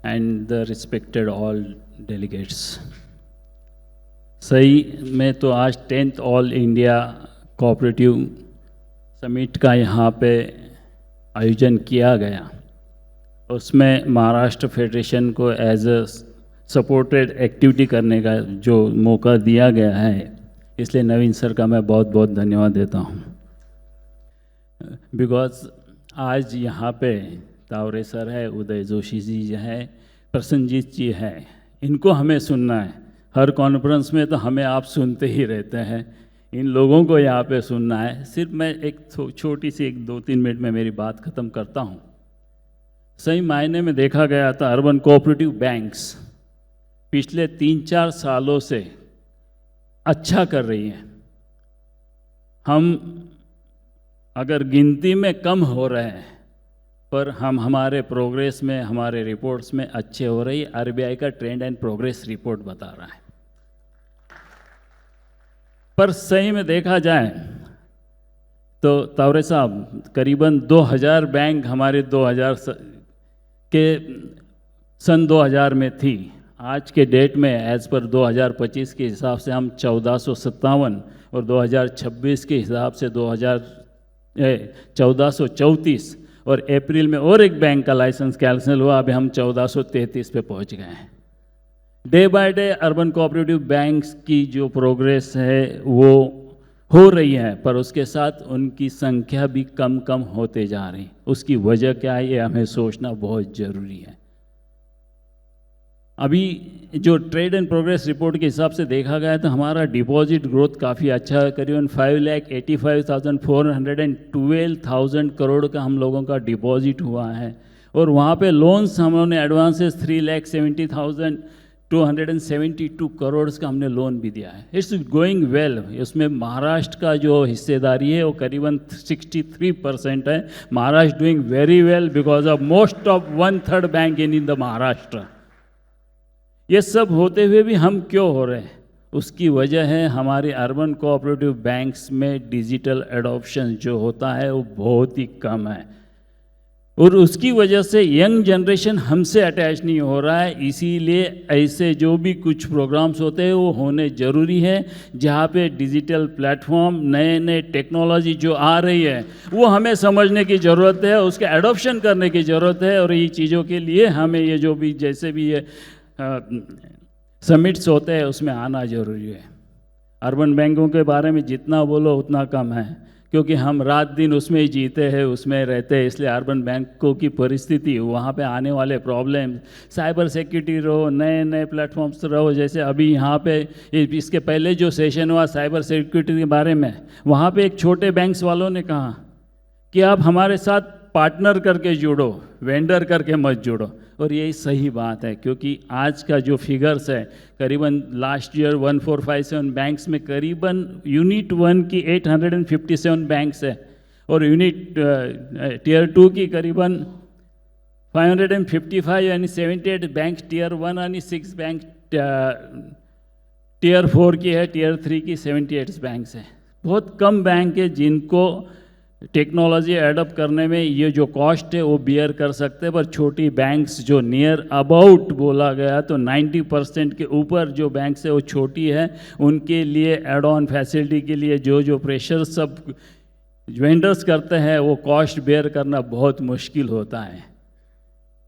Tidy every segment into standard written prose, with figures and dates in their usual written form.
and the respected all delegates. सही में तो आज 10th all India cooperative summit का यहाँ पे आयोजन किया गया। उसमें महाराष्ट्र फेडरेशन को एज अ सपोर्टेड एक्टिविटी करने का जो मौका दिया गया है, इसलिए नवीन सर का मैं बहुत बहुत धन्यवाद देता हूँ। बिकॉज आज यहाँ पे तावरे सर है, उदय जोशी जी है, प्रसन्नजीत जी है, इनको हमें सुनना है। हर कॉन्फ्रेंस में तो हमें आप सुनते ही रहते हैं, इन लोगों को यहाँ पे सुनना है। सिर्फ मैं एक छोटी सी 1-2-3 मिनट में मेरी बात ख़त्म करता हूँ। सही मायने में देखा गया था अर्बन कोऑपरेटिव बैंक्स पिछले 3-4 सालों से अच्छा कर रही हैं। हम अगर गिनती में कम हो रहे हैं, पर हम हमारे प्रोग्रेस में, हमारे रिपोर्ट्स में अच्छे हो रही। आरबीआई का ट्रेंड एंड प्रोग्रेस रिपोर्ट बता रहा है। पर सही में देखा जाए तो तावरे साहब, करीबन 2000 बैंक हमारे 2000 में थी। आज के डेट में एज़ पर 2025 के हिसाब से हम 1457 और 2026 के हिसाब से 1434, और अप्रैल में और एक बैंक का लाइसेंस कैंसिल हुआ, अभी हम 1433 पे पहुंच गए हैं। Day by day urban cooperative banks की जो प्रोग्रेस है वो हो रही है, पर उसके साथ उनकी संख्या भी कम कम होते जा रही। उसकी वजह क्या है, ये हमें सोचना बहुत ज़रूरी है। अभी जो ट्रेड एंड प्रोग्रेस रिपोर्ट के हिसाब से देखा गया तो हमारा डिपॉजिट ग्रोथ काफ़ी अच्छा है। करीबन 5,85,412,000 करोड़ का हम लोगों का डिपॉजिट हुआ है, और वहाँ पे लोन्स हमने एडवांसेस 3,70,272 करोड़ का हमने लोन भी दिया है। It's going well. उसमें महाराष्ट्र का जो हिस्सेदारी है वो करीबन 63% है। Maharashtra doing very well because of most of 1/3 bank in the Maharashtra. ये सब होते हुए भी हम क्यों हो रहे हैं, उसकी वजह है हमारे अर्बन कोऑपरेटिव बैंक्स में डिजिटल एडॉप्शन जो होता है वो बहुत ही कम है, और उसकी वजह से यंग जनरेशन हमसे अटैच नहीं हो रहा है। इसीलिए ऐसे जो भी कुछ प्रोग्राम्स होते हैं वो होने ज़रूरी है, जहाँ पे डिजिटल प्लेटफॉर्म, नए नए टेक्नोलॉजी जो आ रही है वो हमें समझने की ज़रूरत है, उसके एडॉप्शन करने की ज़रूरत है। और ये चीज़ों के लिए हमें ये जो भी जैसे भी ये समिट्स होते हैं उसमें आना ज़रूरी है। अर्बन बैंकों के बारे में जितना बोलो उतना कम है, क्योंकि हम रात दिन उसमें ही जीते हैं, उसमें रहते हैं। इसलिए अर्बन बैंकों की परिस्थिति, वहाँ पे आने वाले प्रॉब्लम, साइबर सिक्योरिटी रहो, नए नए प्लेटफॉर्म्स रहो, जैसे अभी यहाँ पे इसके पहले जो सेशन हुआ साइबर सिक्योरिटी के बारे में, वहाँ पे एक छोटे बैंक्स वालों ने कहा कि आप हमारे साथ पार्टनर करके जुड़ो, वेंडर करके मत जुड़ो। और यही सही बात है, क्योंकि आज का जो फिगर्स है, करीबन लास्ट ईयर 1457 बैंक्स में करीबन यूनिट 1 की 857 बैंक्स है, और यूनिट टियर 2 की करीबन 555 यानी 78 बैंक, टियर 1 यानी 6 बैंक, टियर 4 की है, टियर 3 की 78 बैंक्स है। बहुत कम बैंक है जिनको टेक्नोलॉजी एडप्ट करने में ये जो कॉस्ट है वो बियर कर सकते हैं। पर छोटी बैंक्स जो नियर अबाउट बोला गया तो 90% के ऊपर जो बैंक्स है वो छोटी है, उनके लिए एड ऑन फैसिलिटी के लिए जो जो प्रेशर सब वेंडर्स करते हैं वो कॉस्ट बेयर करना बहुत मुश्किल होता है।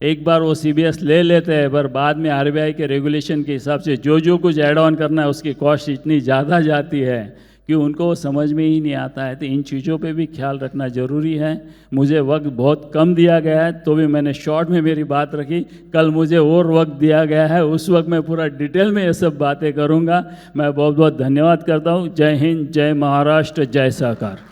एक बार वो CBS ले लेते हैं, पर बाद में RBI के रेगुलेशन के हिसाब से जो जो कुछ एड ऑन करना है उसकी कॉस्ट इतनी ज़्यादा जाती है कि उनको समझ में ही नहीं आता है। तो इन चीज़ों पे भी ख्याल रखना ज़रूरी है। मुझे वक्त बहुत कम दिया गया है, तो भी मैंने शॉर्ट में मेरी बात रखी। कल मुझे और वक्त दिया गया है, उस वक्त मैं पूरा डिटेल में ये सब बातें करूँगा। मैं बहुत बहुत धन्यवाद करता हूँ। जय हिंद, जय महाराष्ट्र, जय सहकार।